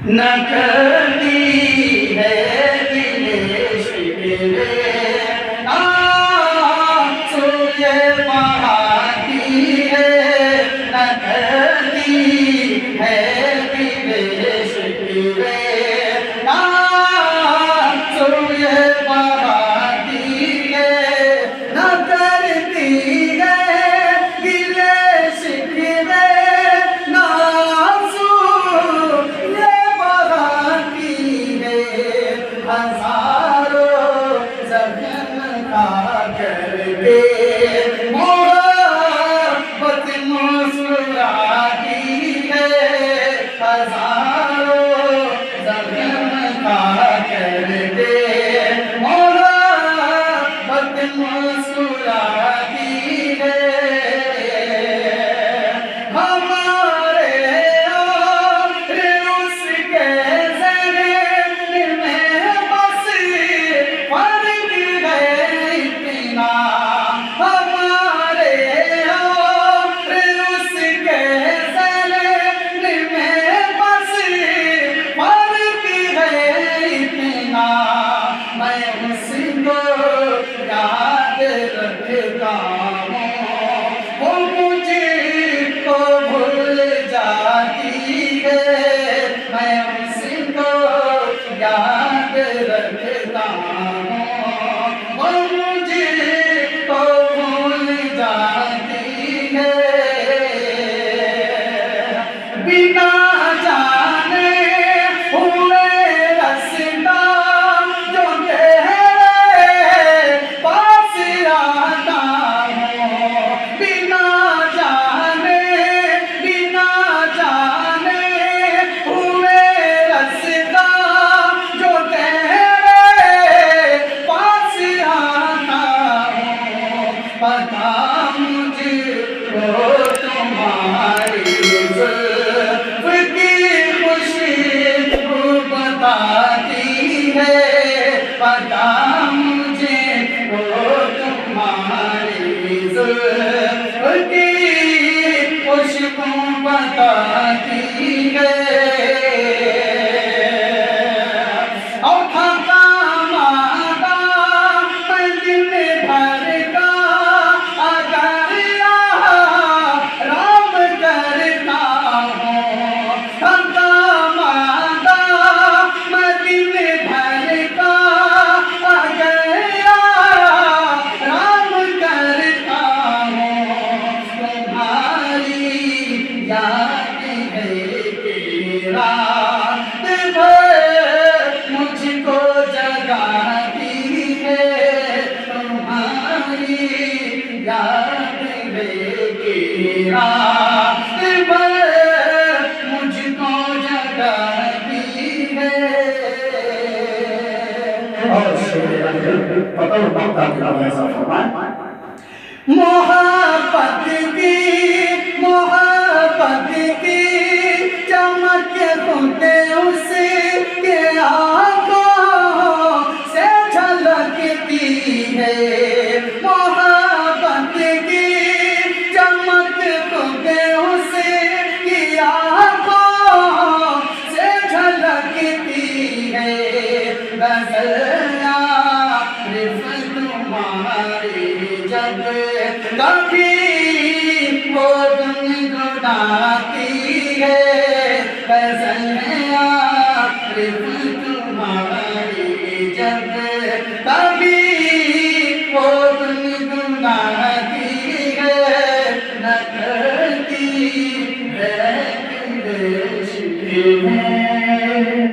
न करती है दिल शिकवे सूर्य बहाती है न करती है दिल शिकवे सूर्य बहाती है न करती है दिल शिकवे हजारों जख्म खा करके मोहब्बत मुस्कुराती है हजारों जख्म खा करके मोहब्बत मुस्कुराती है रखता हूँ वो मुझको भूल जाती है मैं उसको याद रखता हूँ वो मुझको भूल जाती है बिना जाने हुए रास्ता जो पता मुझको तुम्हारी जुल्फ की खुशबू बताती है पता मुझको तुम्हारी जुल्फ की खुशबू बताती है और थका मादा दिन भर का याद है कि रात भर मुझको जगाती है तुम्हारी याद है कि रात भर मुझको जगाती है मोहब्बत की चमक होते उसके आँखों से झलकती है मोहब्बत की चमक होते उसकी आँखों से झलकती है गज़ल आरिफ़ तुम्हारी जब कभी वो गुनगुनाती है गज़ल आरिफ़ तुम्हारी जब कभी वो गुनगुनाती है न करती है